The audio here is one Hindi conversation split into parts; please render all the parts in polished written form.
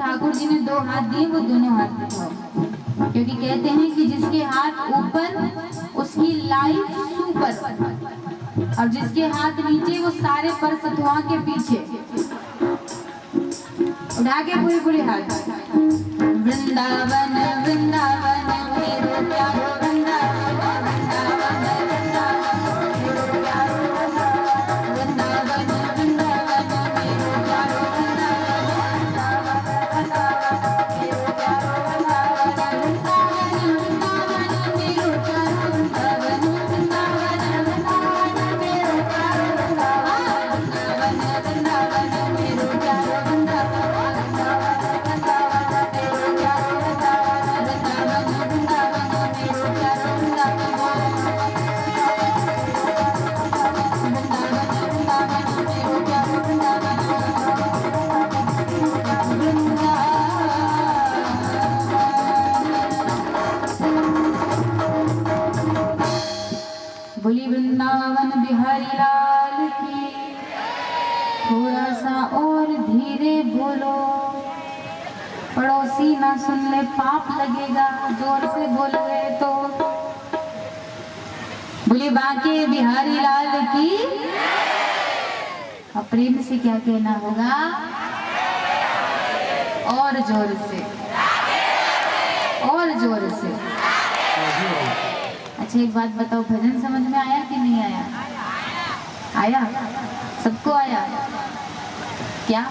ठाकुर जी ने दो हाथ दिए वो दोनों हाथ उठाओ, क्योंकि कहते हैं कि जिसके हाथ ऊपर उसकी लाइफ सुपर और जिसके हाथ नीचे वो सारे पर सतुआ के पीछे। उठा के पूरी पूरी हाथ। वृंदावन वृंदावन मेरो प्यारो वृंदावन वृंदावन वृंदावन मेरो प्यारो वृंदावन वृंदावन मेरो प्यारो बोली वृंदावन बिहारी लाल की। थोड़ा सा और धीरे बोलो, पड़ोसी ना सुन ले पाप लगेगा, जोर से बोलोगे तो। बोली बांके बिहारी लाल की। अब प्रेम से क्या कहना होगा? और जोर से, और जोर से। अच्छा एक बात बताओ, भजन समझ में आया कि नहीं आया? आया? सबको आया? क्या?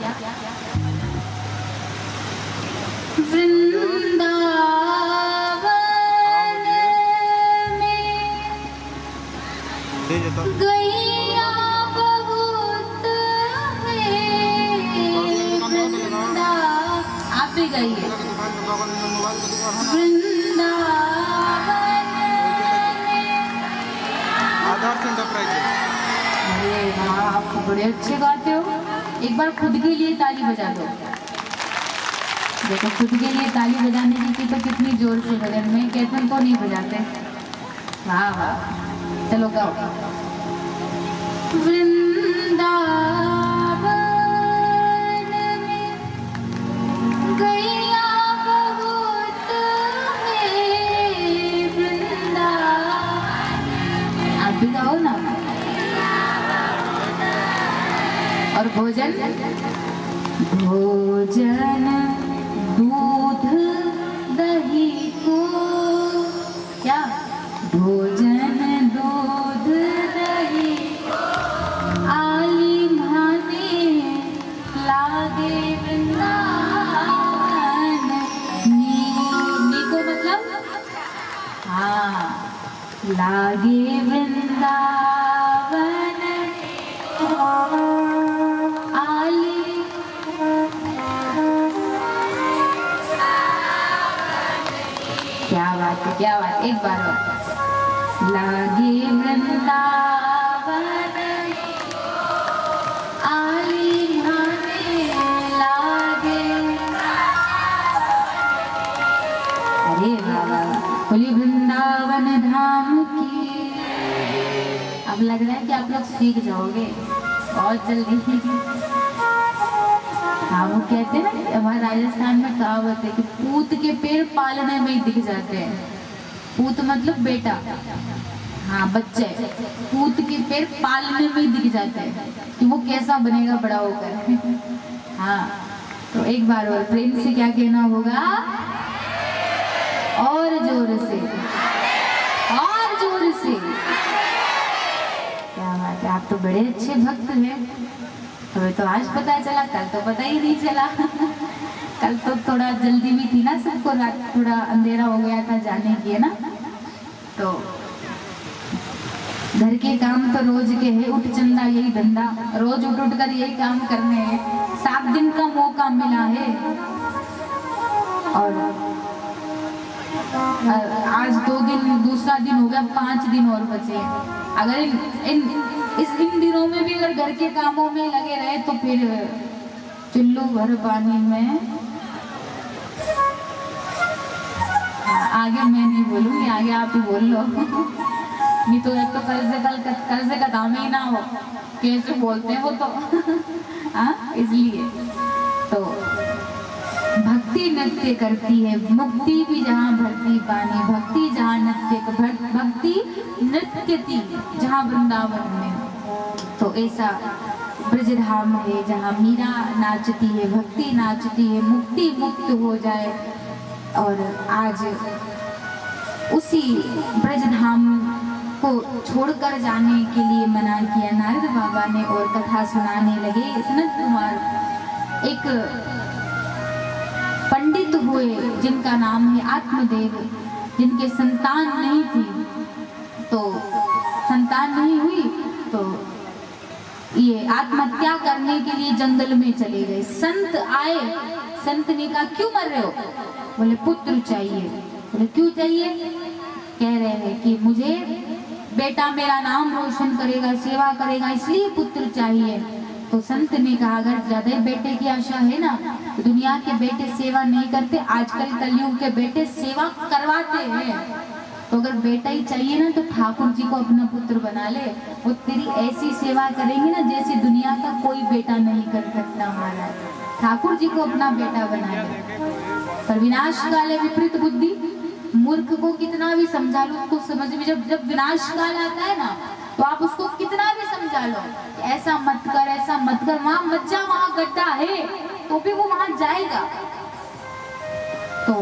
वृंदावन में गैया बहुत है, वृंदा आप ही गई वृंदावन आधार सेंटर प्राइज वाह, आप तो बड़े अच्छे गाते हो। एक बार खुद के लिए ताली बजा दो। देखो, खुद के लिए ताली बजाने की तो कितनी जोर से बजन में कहते तो नहीं बजाते। वाह वाह, चलो गाओ। वृंदावन में गैया बहुत है, वृंदावन। आप भी गाओ ना। और भोजन, भोजन दूध दही को, क्या भोजन दूध दही आली भाने लागे वृंदावन। नी को मतलब हाँ, लागे वृंदावन आली। क्या बात है, क्या बात। एक बार और, लागे वृंदावन आली भाने लागे। अरे बाबा, बोली वृंदावन धाम की। अब लग रहा है कि आप लोग सीख जाओगे बहुत जल्दी। हाँ, वो कहते हैं ना, हमारे राजस्थान में कहावत है कि पूत के पेड़ पालने में ही दिख जाते हैं। पूत मतलब बेटा, हाँ बच्चे। पूत के पेड़ पालने में ही दिख जाते हैं कि वो कैसा बनेगा बड़ा होकर। हाँ, तो एक बार और प्रेम से क्या कहना होगा, और जोर से, और जोर से। क्या बात है, आप तो बड़े अच्छे भक्त हैं। हमें तो आज पता चला, कल तो पता ही नहीं चला। कल तो थोड़ा जल्दी भी थी ना, सबको रात थोड़ा अंधेरा हो गया था जाने की, है ना। तो घर के काम तो रोज के है, उठ चंदा यही धंधा, रोज उठ उठ कर यही काम करने हैं। 7 दिन का मौका मिला है और आज 2 दिन, दूसरा दिन हो गया, 5 दिन और बचे हैं। अगर इन दिनों में भी अगर घर के कामों में लगे रहे तो फिर चुल्लू भर पानी में। आगे मैं नहीं बोलूंगी, आगे आप ही बोल लो। नहीं तो एक तो कल से का दाम ही ना हो, कैसे बोलते हैं वो तो। हाँ, इसलिए तो भक्ति नृत्य करती है, मुक्ति भी जहाँ भरती पानी, भक्ति जहाँ नृत्य, भक्ति नृत्यती जहाँ वृंदावन में। तो ऐसा ब्रजधाम है जहाँ मीरा नाचती है, भक्ति नाचती है, मुक्ति मुक्त हो जाए। और आज उसी ब्रजधाम को छोड़कर जाने के लिए मना किया नारद बाबा ने और कथा सुनाने लगे। सनत कुमार एक पंडित हुए जिनका नाम है आत्मदेव, जिनके संतान नहीं थी, तो संतान नहीं हुई तो ये आत्महत्या करने के लिए जंगल में चले गए। संत आए, संत ने कहा क्यों मर रहे हो? बोले पुत्र चाहिए। बोले क्यों चाहिए? कह रहे हैं कि मुझे बेटा मेरा नाम रोशन करेगा, सेवा करेगा, इसलिए पुत्र चाहिए। तो संत ने कहा अगर ज्यादा बेटे की आशा है ना, तो दुनिया के बेटे सेवा नहीं करते, आजकल कलयुग के बेटे सेवा करवाते हैं। तो अगर बेटा ही चाहिए ना तो ठाकुर जी को अपना पुत्र बना ले, वो तेरी ऐसी सेवा करेंगे ना जैसे दुनिया का कोई बेटा नहीं कर सकता। हमारा ठाकुर जी को अपना बेटा बना ले। पर विनाश काले विपरीत बुद्धि, मूर्ख को कितना भी समझा लो उसको समझ में, जब विनाश काल आता है ना तो आप उसको कितना भी समझा लो ऐसा मत कर, ऐसा मत कर, वहां मत जा, वहां गड्ढा है, तो भी वो वहां जाएगा। तो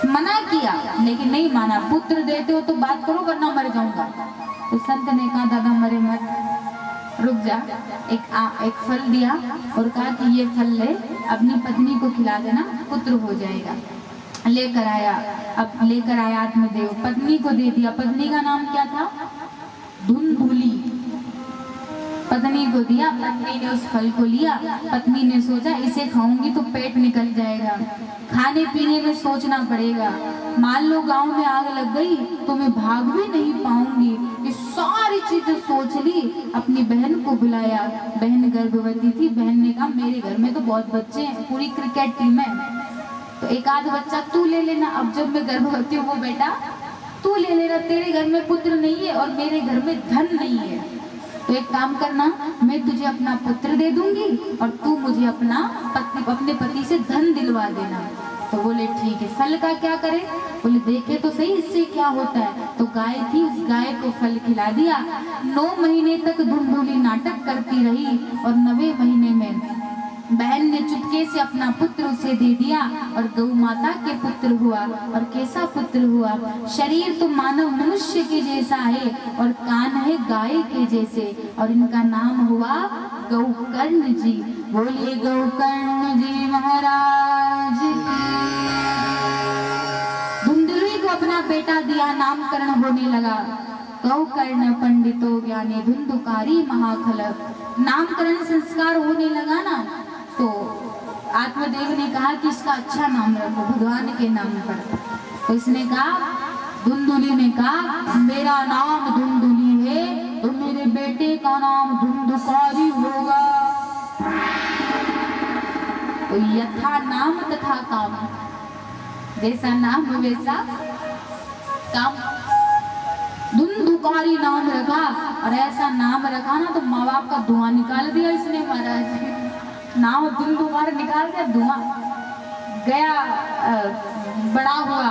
मना किया लेकिन नहीं माना, पुत्र देते हो तो बात करो वरना मर जाऊंगा। तो संत ने कहा दादा मरे मत, रुक जा। एक फल दिया और कहा कि ये फल ले, अपनी पत्नी को खिला देना, पुत्र हो जाएगा। लेकर आया आत्मदेव, पत्नी को दे दिया। पत्नी का नाम क्या था? धुंधुली। पत्नी को दिया, पत्नी ने उस फल को लिया। पत्नी ने सोचा इसे खाऊंगी तो पेट निकल जाएगा, खाने पीने में सोचना पड़ेगा, मान लो गांव में आग लग गई तो मैं भाग भी नहीं पाऊंगी, ये सारी चीजें सोच ली, अपनी बहन को बुलाया। बहन गर्भवती थी। बहन ने कहा मेरे घर में तो बहुत बच्चे हैं, पूरी क्रिकेट टीम है, तो एक आध बच्चा तू ले लेना। अब जब मैं गर्भवती हूँ वो बेटा तू ले लेना, तेरे घर में पुत्र नहीं है और मेरे घर में धन नहीं है, तो एक काम करना, मैं तुझे अपना पुत्र दे दूंगी और तू मुझे अपने पति से धन दिलवा देना। तो बोले ठीक है। फल का क्या करे? बोले देखे तो सही इससे क्या होता है। तो गाय थी, उस गाय को फल खिला दिया। 9 महीने तक धुंधुली नाटक करती रही और 9वें महीने में बहन ने चुपके से अपना पुत्र उसे दे दिया और गौ माता के पुत्र हुआ। और कैसा पुत्र हुआ? शरीर तो मानव मनुष्य के जैसा है और कान है गाय के जैसे, और इनका नाम हुआ गौकर्ण जी। बोलिए गौकर्ण जी महाराज की। धुंधुली को अपना बेटा दिया, नामकरण होने लगा। गौकर्ण पंडितो ज्ञानी धुंधुकारी महाखल। नामकरण संस्कार होने लगा ना, तो आत्मदेव ने कहा कि इसका अच्छा नाम रखो भगवान के नाम पर। तो इसने कहा, धुंधुली ने कहा मेरा नाम धुंधुली है तो मेरे बेटे का नाम धुंधुकारी होगा। तो यथा नाम तथा काम, जैसा नाम वैसा काम। धुंधुकारी नाम रखा और ऐसा नाम रखा ना तो माँ बाप का धुआं निकाल दिया इसने महाराज। नाम धुंधुकार निकाल दिया, धुआं गया, बड़ा हुआ,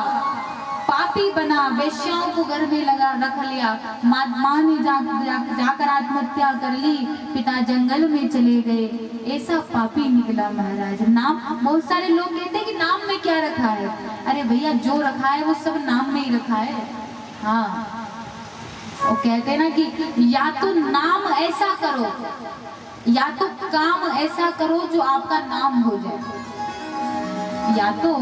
पापी बना, वेश्याओं को घर में लगा रख लिया। माँ ने जाकर आत्महत्या कर ली, पिता जंगल में चले गए। ऐसा पापी निकला महाराज। नाम, बहुत सारे लोग कहते हैं कि नाम में क्या रखा है। अरे भैया जो रखा है वो सब नाम में ही रखा है। हाँ, वो कहते हैं ना कि या तो नाम ऐसा करो या तो काम ऐसा करो जो आपका नाम हो जाए। या तो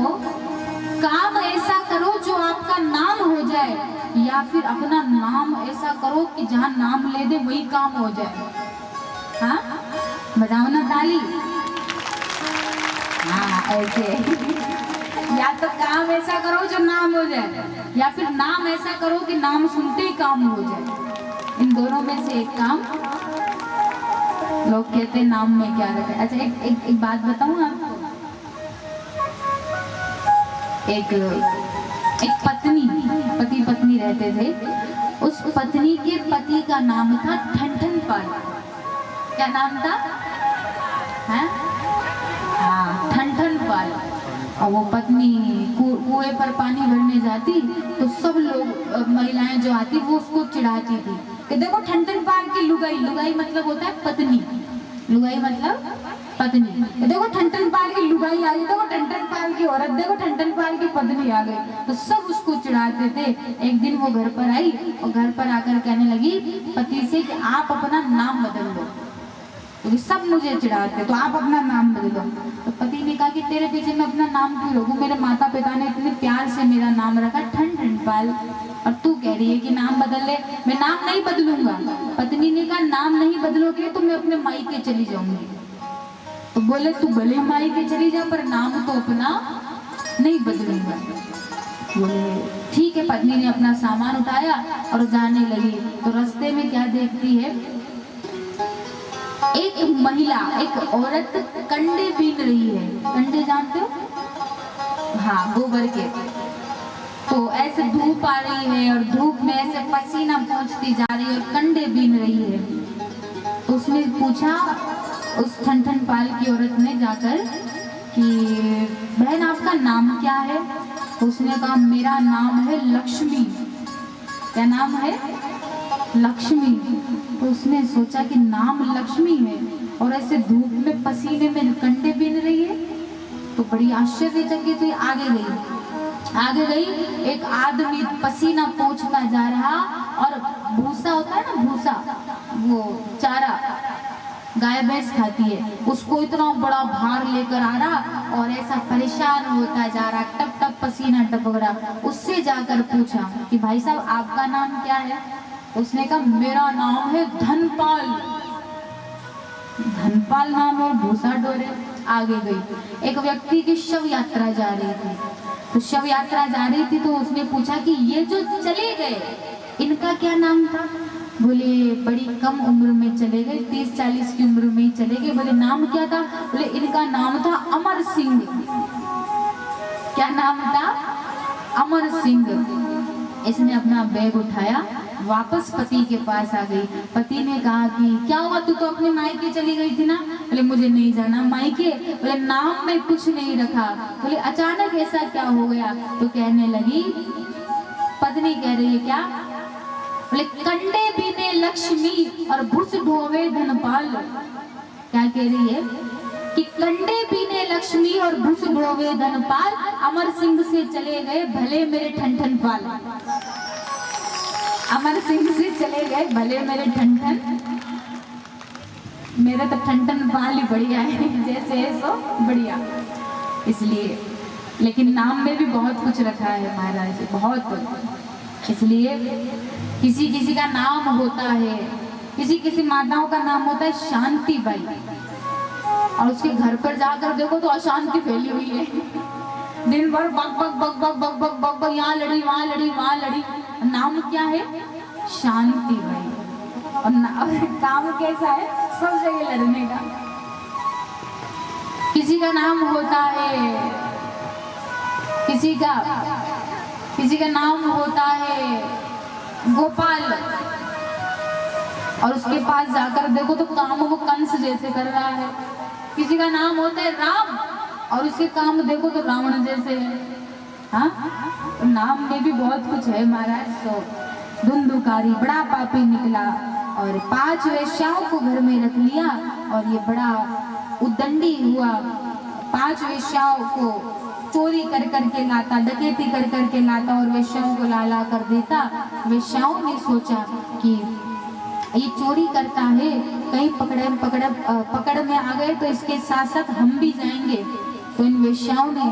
काम ऐसा करो जो आपका नाम हो जाए, या फिर अपना नाम ऐसा करो कि जहां नाम ले दे वही काम हो जाए। हाँ, बजाओ ना ताली। हाँ, ऐसे या तो काम ऐसा करो जो नाम हो जाए, या फिर नाम ऐसा करो कि नाम सुनते ही काम हो जाए। इन दोनों में से एक काम। लोग कहते हैं नाम में क्या रखा है। अच्छा, एक बात बताऊं आपको। एक पति पत्नी रहते थे। उस पत्नी के पति का नाम था ठनठन पाल। क्या नाम था? हाँ, ठनठन पाल। और वो पत्नी कुएं पर पानी भरने जाती तो सब लोग, महिलाएं जो आती वो उसको चिढ़ाती थी कि देखो ठनठन पाल की लुगाई। लुगाई मतलब होता है पत्नी। लुगाई मतलब पत्नी। देखो ठनठन पाल की लुगाई आ गई, देखो ठनठन पाल की औरत, देखो ठनठन पाल की पत्नी आ गई। तो सब उसको चिढ़ाते थे। एक दिन वो घर पर आई और घर पर आकर कहने लगी पति से कि आप अपना नाम बदल दो, क्योंकि सब मुझे चिढ़ाते, तो आप अपना नाम बदलो। तो पति ने कहा कि तेरे पीछे मैं अपना नाम क्यों रखूं? मेरे माता पिता ने इतने प्यार से मेरा नाम रखा ठनठन पाल, और तू कह रही है कि नाम बदल ले। मैं नाम नहीं बदलूंगा। पत्नी ने कहा नाम नहीं बदलोगे तो मैं अपने मायके चली जाऊंगी। तो बोले तू भले मायके चली जा पर नाम तो अपना नहीं बदलूंगा। बोले ठीक है। पत्नी ने अपना सामान उठाया और जाने लगी। तो रास्ते में क्या देखती है, एक महिला, एक औरत कंडे बीन रही है। कंडे जानते हो? हाँ, गोबर के। तो ऐसे धूप आ रही है और धूप में ऐसे पसीना पहुंचती जा रही है और कंडे बीन रही है। तो उसने पूछा, उस ठनठन पाल की औरत ने जाकर कि बहन आपका नाम क्या है? उसने कहा मेरा नाम है लक्ष्मी। क्या नाम है? लक्ष्मी। तो उसने सोचा कि नाम लक्ष्मी है और ऐसे धूप में पसीने में कंडे बीन रही है, तो बड़ी आश्चर्यचकित हुई। आगे गई, एक आदमी पसीना पोंछता जा रहा और भूसा होता है ना, भूसा, वो चारा गाय भैंस खाती है, उसको इतना बड़ा भार लेकर आ रहा और ऐसा परेशान होता जा रहा, टप टप पसीना टपक रहा। उससे जाकर पूछा कि भाई साहब आपका नाम क्या है? उसने कहा मेरा नाम है धनपाल। धनपाल नाम और भूसा डोरे। आगे गई, एक व्यक्ति की शव यात्रा जा रही थी। तो शव यात्रा जा रही थी तो उसने पूछा कि ये जो चले गए इनका क्या नाम था? बोले बड़ी कम उम्र में चले गए, 30-40 की उम्र में ही चले गए। बोले नाम क्या था? बोले इनका नाम था अमर सिंह। क्या नाम था? अमर सिंह। इसने अपना बैग उठाया, वापस पति के पास आ गई। पति ने कहा कि क्या हुआ, तू तो अपने मायके चली गई थी ना? बोले मुझे नहीं जाना मायके। बोले नाम में कुछ नहीं रखा। बोले अचानक ऐसा क्या हो गया? तो कहने लगी, पत्नी कह रही है क्या? बोले कंडे बीने लक्ष्मी और भुस ढोवे धनपाल। क्या कह रही है कि कंडे बीने लक्ष्मी और भुस ढोवे धनपाल, अमर सिंह से चले गए भले मेरे ठन पाल। अमर सिंह से चले गए भले मेरे ठन, मेरा तो ठन पाल ही बढ़िया है, जैसे है सो बढ़िया। इसलिए लेकिन नाम में भी बहुत कुछ रखा है महाराज, बहुत। इसलिए किसी किसी का नाम होता है, किसी किसी माताओं का नाम होता है शांति बाई, और उसके घर पर जाकर देखो तो अशांति फैली हुई है। दिन भर बक बक बक बक बक बक बक बक, यहाँ लड़ी वहां लड़ी वहां लड़ी। नाम क्या है? शांति बाई। और काम कैसा है? सब जगह लड़ने का। किसी का नाम होता है, किसी का नाम होता है गोपाल, और उसके पास जाकर देखो तो काम वो कंस जैसे कर रहा है। किसी का नाम होता है राम, और उसके काम देखो तो रावण जैसे है। हाँ, तो नाम में भी बहुत कुछ है महाराज। सो धुंधुकारी बड़ा पापी निकला और 5 वेश्याओं को घर में रख लिया, और ये बड़ा उद्दंडी हुआ। 5 वेश्याओं को चोरी कर करके लाता, डकैती कर करके लाता और वेश्याओं को ला ला कर देता। वेश्याओं ने सोचा कि ये चोरी करता है, कहीं पकड़ में आ गए तो इसके साथ साथ हम भी जाएंगे। तो इन वेश्याओं ने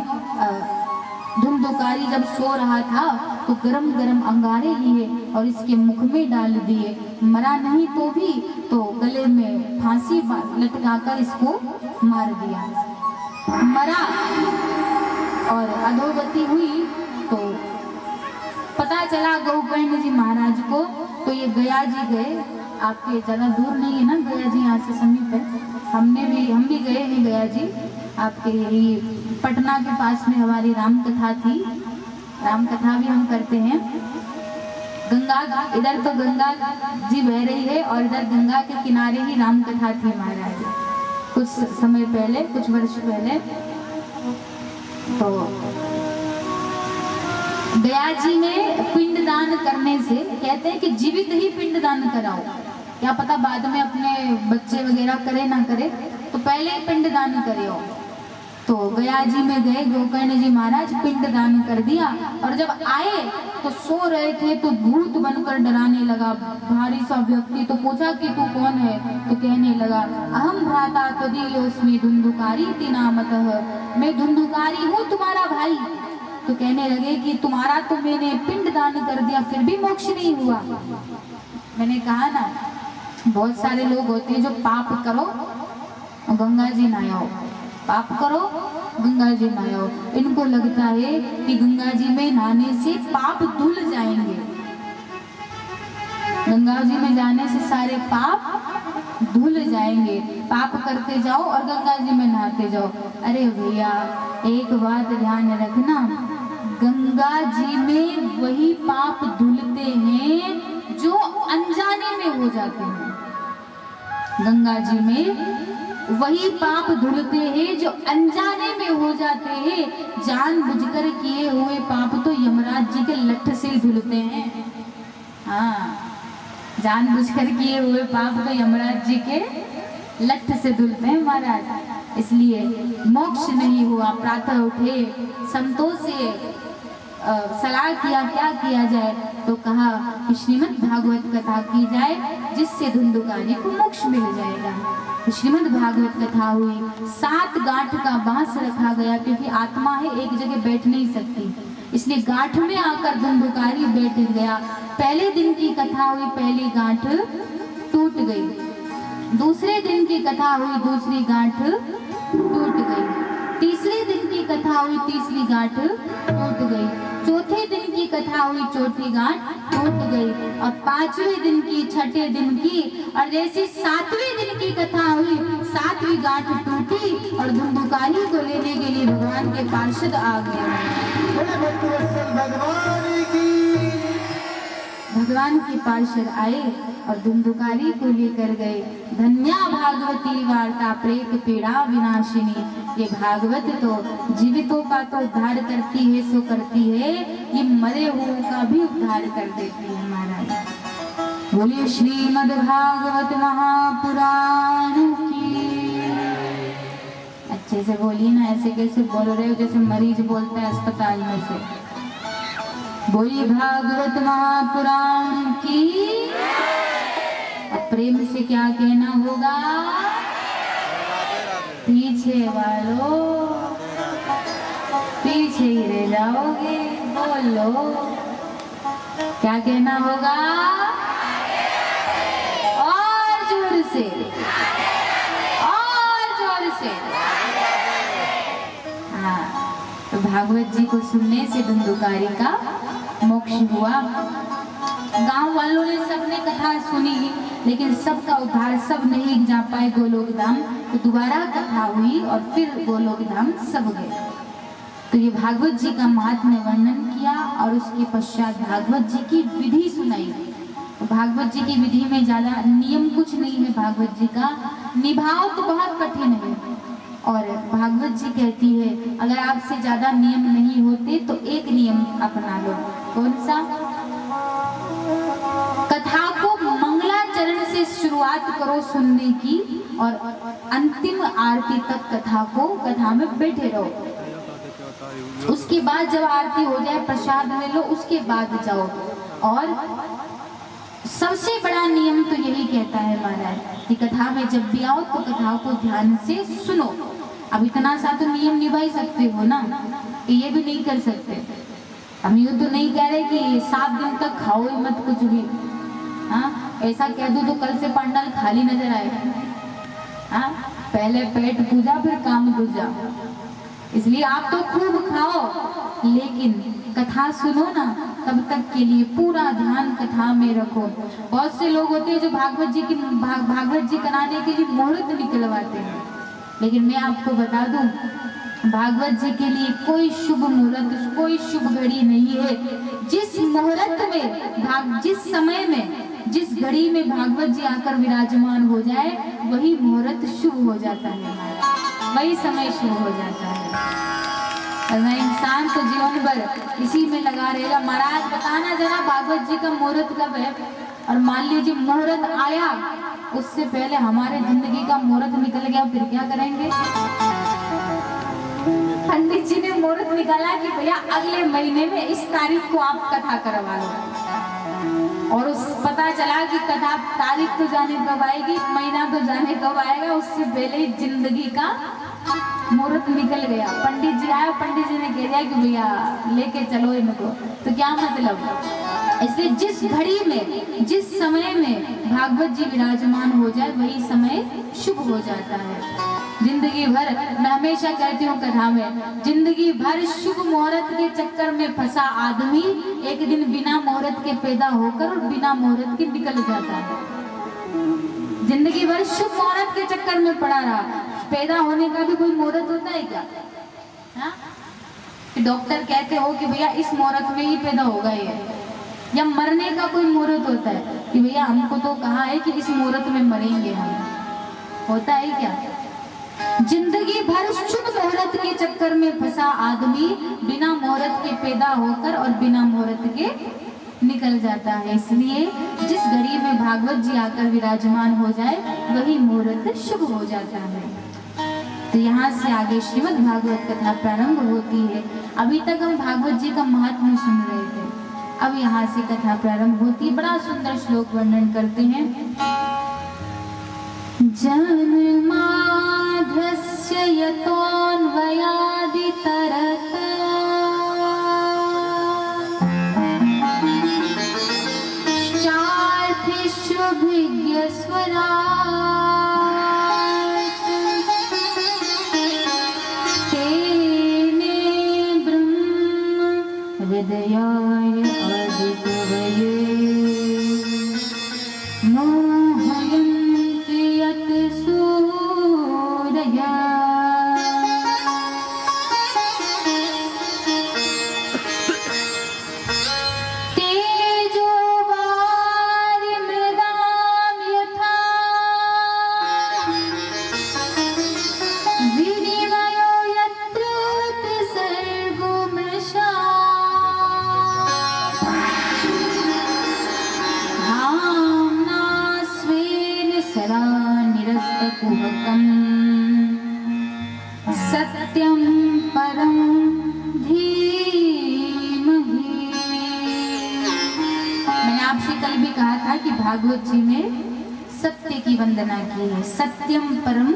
धुंधुकारी जब सो रहा था तो गरम गरम अंगारे लिए और इसके मुख में डाल दिए। मरा नहीं तो भी तो गले में फांसी लटकाकर इसको मार दिया। मरा और अधोगति हुई तो पता चला गौकर्ण जी महाराज को। तो ये गया जी गए, आपके ज़्यादा दूर नहीं है ना गया जी, यहाँ से समीप है। हम भी गए हैं गया जी, आपके ये पटना के पास में हमारी राम कथा थी, राम कथा भी हम करते हैं। गंगा, इधर तो गंगा जी बह रही है और इधर गंगा के किनारे ही राम कथा थी महाराज, कुछ समय पहले, कुछ वर्ष पहले। तो गया जी में पिंडदान करने से कहते हैं कि जीवित ही पिंडदान कराओ, क्या पता बाद में अपने बच्चे वगैरह करे ना करे, तो पहले ही पिंडदान करो। तो गया जी में गए गोकर्ण जी महाराज, पिंडदान कर दिया। और जब आए तो सो रहे थे तो भूत बनकर डराने लगा भारी सा व्यक्ति। तो पूछा कि तू कौन है? तो कहने लगा अहम भ्राता त्वदीयोऽस्मि धुंधुकारी नामतः, मैं धुंधुकारी हूँ तुम्हारा भाई। तो कहने लगे कि तुम्हारा तो मैंने पिंडदान कर दिया फिर भी मोक्ष नहीं हुआ। मैंने कहा ना, बहुत सारे लोग होते हैं जो पाप करो गंगा जी ना आओ, पाप करो गंगा जी ना आओ। इनको लगता है कि गंगा जी में नहाने से पाप धुल जाएंगे, गंगा जी में जाने से सारे पाप धुल जाएंगे। पाप करते जाओ और गंगा जी में नहाते जाओ। अरे भैया एक बात ध्यान रखना, गंगा जी में वही पाप धुलते हैं जो अनजाने में हो जाते हैं। गंगा जी में वही पाप धुलते हैं जो अनजाने में हो जाते हैं। जानबूझकर किए हुए पाप तो यमराज जी के लठ से धुलते हैं। हाँ, जानबूझकर किए हुए पाप तो यमराज जी के लठ से धुलते हैं महाराज। इसलिए मोक्ष नहीं हुआ, प्रातः उठे, संतों से सलाह किया क्या किया जाए, तो कहा कि श्रीमद् भागवत कथा की जाए जिससे धुंधुकारी को मोक्ष मिल जाएगा। तो श्रीमद् भागवत कथा हुई, 7 गांठ का बांस रखा गया क्योंकि आत्मा है एक जगह बैठ नहीं सकती, इसलिए गांठ में आकर धुंधुकारी बैठ गया। पहले दिन की कथा हुई, पहली गांठ टूट गई। दूसरे दिन की कथा हुई, दूसरी गांठ टूट गई। तीसरे दिन की कथा हुई, तीसरी गांठ टूट गई। चौथे 4वें दिन की कथा हुई, चौथी गांठ टूट गई। और 5वें दिन की, 6ठे दिन की, और जैसे 7वें दिन की कथा हुई, 7वीं गांठ टूटी और धुंधुकारी को लेने के लिए भगवान के पार्षद आ गए। भगवान के पार्षद आए और धुंधुकारी को लेकर गए। धन्या भागवती वार्ता प्रेत पीड़ा विनाशिनी। ये भागवत तो जीवितों का तो उद्धार करती है, सो करती है, ये मरे हुओं का भी उद्धार कर देती है महाराज। बोलिए श्रीमद् भागवत महापुराण की। अच्छे से बोलिए ना, ऐसे कैसे बोल रहे हो जैसे मरीज बोलता है अस्पताल में से। बोलिए भागवत महापुराण की। अब प्रेम से क्या कहना होगा? पीछे वालों, पीछे ही रह जाओगे। बोलो क्या कहना होगा? और जोर से, और जोर से। हाँ, तो भागवत जी को सुनने से धुंधुकारी का मोक्ष हुआ। गांव वालों ने सबने कथा सुनी, लेकिन सबका उद्धार सब नहीं जा पाए गोलोक धाम। तो दोबारा कथा हुई और फिर गोलोक धाम सब गए। तो ये भागवत जी का महात्म्य वर्णन किया और उसके पश्चात भागवत जी की विधि सुनाई। भागवत जी की विधि में ज्यादा नियम कुछ नहीं है। भागवत जी का निभाव तो बहुत कठिन है। और भागवत जी कहती है अगर आपसे ज्यादा नियम नहीं होते तो एक नियम अपना लो। कौन सा? कथा को मंगलाचरण से शुरुआत करो सुनने की और अंतिम आरती तक कथा में बैठे रहो। उसके बाद जब आरती हो जाए प्रसाद ले लो, उसके बाद जाओ। और सबसे बड़ा नियम तो यही कहता है महाराज कि कथा में जब भी आओ तो कथा को ध्यान से सुनो। अब इतना सा तो नियम निभा ही सकते हो ना, ये भी नहीं कर सकते। हम ये तो नहीं कह रहे कि 7 दिन तक खाओ ही मत कुछ भी। हाँ, ऐसा कह दो तो कल से पंडाल खाली नजर आए। हाँ, पहले पेट पूजा फिर काम दूजा। इसलिए आप तो खूब खाओ, लेकिन कथा सुनो ना, तब तक के लिए पूरा ध्यान कथा में रखो। बहुत से लोग होते हैं जो भागवत जी कराने के लिए मुहूर्त निकलवाते हैं, लेकिन मैं आपको बता दूं भागवत जी के लिए कोई शुभ मुहूर्त, कोई शुभ घड़ी नहीं है। जिस मुहूर्त में जिस समय में, जिस घड़ी में भागवत जी आकर विराजमान हो जाए वही मुहूर्त शुभ हो जाता है, वही समय शुभ हो जाता है। और मैं इंसान तो जीवन भर इसी में लगा रहेगा। महाराज बताना जरा भागवत जी का मुहूर्त कब है? और मान लीजिए मुहूर्त आया, उससे पहले हमारे जिंदगी का मुहूर्त निकल गया, फिर क्या करेंगे? पंडित जी ने मुहूर्त निकाला कि भैया अगले महीने में इस तारीख को आप कथा करवा लो, और उस पता चला कि कथा तारीख तो जाने कब आएगी, महीना तो जाने कब आएगा, उससे पहले जिंदगी का मुहूर्त निकल गया। पंडित जी आया, पंडित जी ने कह दिया कि भैया लेके चलो इनको। तो क्या मतलब? इसलिए जिस घड़ी में, जिस समय में भागवत जी विराजमान हो जाए वही समय शुभ हो जाता है। जिंदगी भर, मैं हमेशा कहती हूँ कथा में, जिंदगी भर शुभ मुहूर्त के चक्कर में फंसा आदमी एक दिन बिना मुहूर्त के पैदा होकर और बिना मुहूर्त के निकल जाता है। जिंदगी भर शुभ मुहूर्त के चक्कर में पड़ा रहा, पैदा होने का भी कोई मुहूर्त होता है क्या? हाँ? डॉक्टर कहते हो कि भैया इस मुहूर्त में ही पैदा होगा ये, या मरने का कोई मुहूर्त होता है कि भैया हमको तो कहा है कि इस मुहूर्त में मरेंगे हम, होता है क्या? जिंदगी भर शुभ मुहूर्त के चक्कर में फंसा आदमी बिना मुहूर्त के पैदा होकर और बिना मुहूर्त के निकल जाता है। इसलिए जिस घड़ी में भागवत जी आकर विराजमान हो जाए वही मुहूर्त शुभ हो जाता है। तो यहाँ से आगे श्रीमद् भागवत कथा प्रारंभ होती है। अभी तक हम भागवत जी का महात्म्य सुन रहे थे, अब यहाँ से कथा प्रारंभ होती है। बड़ा सुंदर श्लोक वर्णन करते हैं। जन्माद्यस्य यतोऽन्वयादितरत् तेने ब्रह्म हृदया गुहकम् सत्यं परं धीमहि। मैंने आपसे कल भी कहा था कि भागवत जी में सत्य की वंदना की है, सत्यम परम